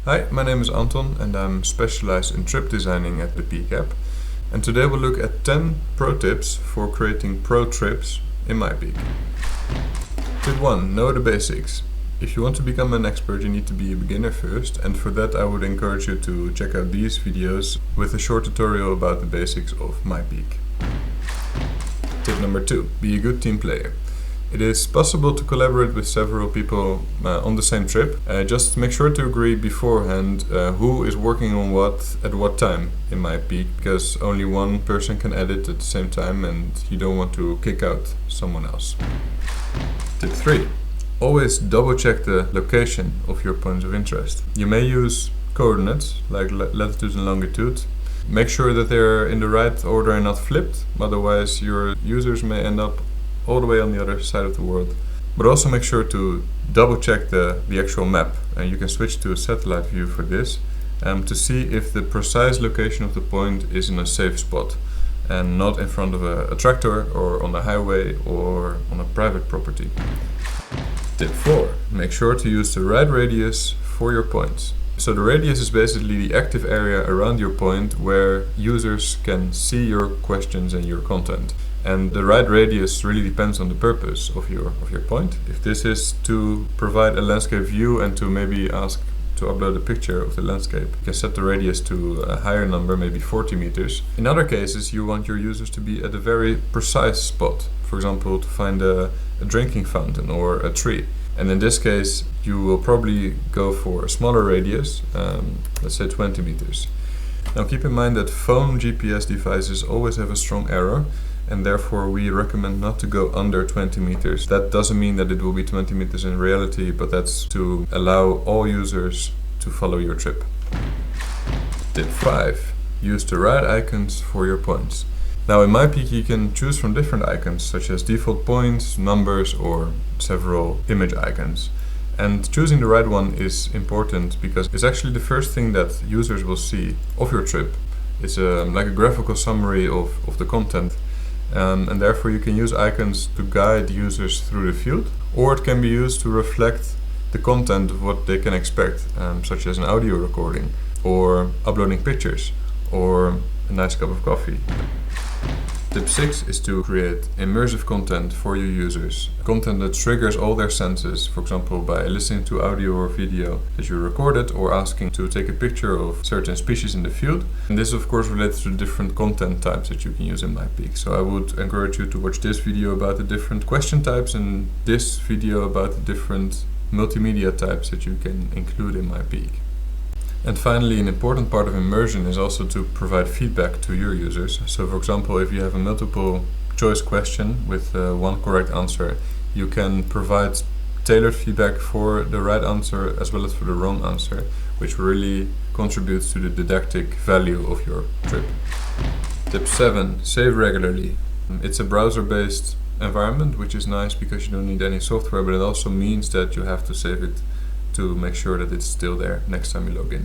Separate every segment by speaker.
Speaker 1: Hi, my name is Anton and I'm specialized in trip designing at the Peak app. And today we'll look at 10 pro tips for creating pro trips in MyPeak. Tip 1. Know the basics. If you want to become an expert, you need to be a beginner first, and for that I would encourage you to check out these videos with a short tutorial about the basics of MyPeak. Tip number 2. Be a good team player. It is possible to collaborate with several people on the same trip. Just make sure to agree beforehand who is working on what at what time in MyPeak, because only one person can edit at the same time and you don't want to kick out someone else. Tip 3. Always double check the location of your points of interest. You may use coordinates like latitude and longitude. Make sure that they're in the right order and not flipped, otherwise your users may end up all the way on the other side of the world. But also make sure to double check the actual map, and you can switch to a satellite view for this to see if the precise location of the point is in a safe spot and not in front of a tractor or on a highway or on a private property. Tip 4. Make sure to use the right radius for your points. So the radius is basically the active area around your point where users can see your questions and your content. And the right radius really depends on the purpose of your point. If this is to provide a landscape view and to maybe ask to upload a picture of the landscape, you can set the radius to a higher number, maybe 40 meters. In other cases, you want your users to be at a very precise spot. For example, to find a drinking fountain or a tree. And in this case, you will probably go for a smaller radius, let's say 20 meters. Now keep in mind that phone GPS devices always have a strong error, and therefore we recommend not to go under 20 meters. That doesn't mean that it will be 20 meters in reality, but that's to allow all users to follow your trip. Tip 5. Use the right icons for your points. Now in MyPeak you can choose from different icons, such as default points, numbers, or several image icons. And choosing the right one is important because it's actually the first thing that users will see of your trip. It's like a graphical summary of the content. And therefore you can use icons to guide users through the field, or it can be used to reflect the content of what they can expect, such as an audio recording, or uploading pictures, or a nice cup of coffee. Tip 6 is to create immersive content for your users. Content that triggers all their senses, for example by listening to audio or video that you recorded or asking to take a picture of certain species in the field. And this of course relates to different content types that you can use in MyPeak. So I would encourage you to watch this video about the different question types and this video about the different multimedia types that you can include in MyPeak. And finally, an important part of immersion is also to provide feedback to your users. So for example, if you have a multiple choice question with one correct answer, you can provide tailored feedback for the right answer as well as for the wrong answer, which really contributes to the didactic value of your trip. Tip 7. Save regularly. It's a browser-based environment, which is nice because you don't need any software, but it also means that you have to save it to make sure that it's still there next time you log in.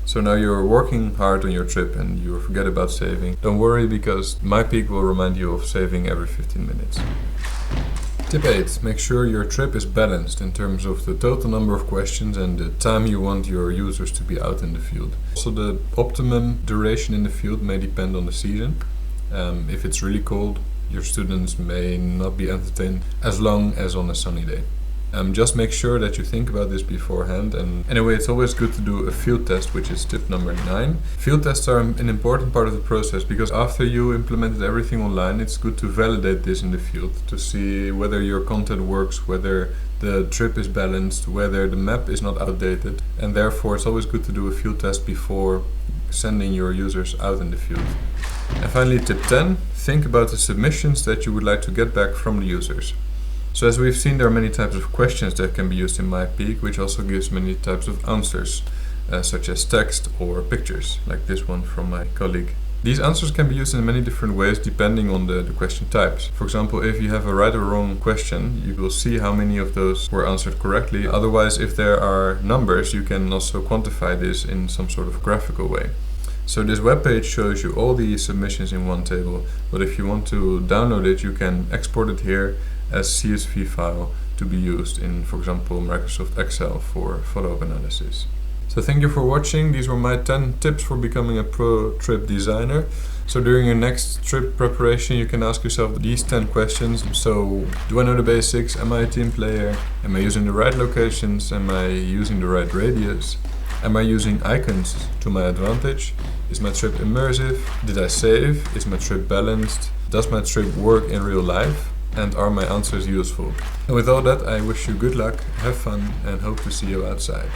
Speaker 1: So now you're working hard on your trip and you forget about saving. Don't worry, because MyPeak will remind you of saving every 15 minutes. Tip 8. Make sure your trip is balanced in terms of the total number of questions and the time you want your users to be out in the field. Also, the optimum duration in the field may depend on the season. If it's really cold, your students may not be entertained as long as on a sunny day. Just make sure that you think about this beforehand. And anyway, it's always good to do a field test, which is tip number 9. Field tests are an important part of the process because after you implemented everything online, it's good to validate this in the field to see whether your content works, whether the trip is balanced, whether the map is not outdated. And therefore it's always good to do a field test before sending your users out in the field. And finally, tip 10. Think about the submissions that you would like to get back from the users. So as we've seen, there are many types of questions that can be used in MyPeak, which also gives many types of answers, such as text or pictures, like this one from my colleague. These answers can be used in many different ways depending on the question types. For example, if you have a right or wrong question, you will see how many of those were answered correctly. Otherwise, if there are numbers, you can also quantify this in some sort of graphical way. So this webpage shows you all the submissions in one table, but if you want to download it, you can export it here as CSV file to be used in, for example, Microsoft Excel for follow-up analysis. So thank you for watching. These were my 10 tips for becoming a pro trip designer. So during your next trip preparation, you can ask yourself these 10 questions. So, do I know the basics? Am I a team player? Am I using the right locations? Am I using the right radius? Am I using icons to my advantage? Is my trip immersive? Did I save? Is my trip balanced? Does my trip work in real life? And are my answers useful? And with all that, I wish you good luck, have fun, and hope to see you outside.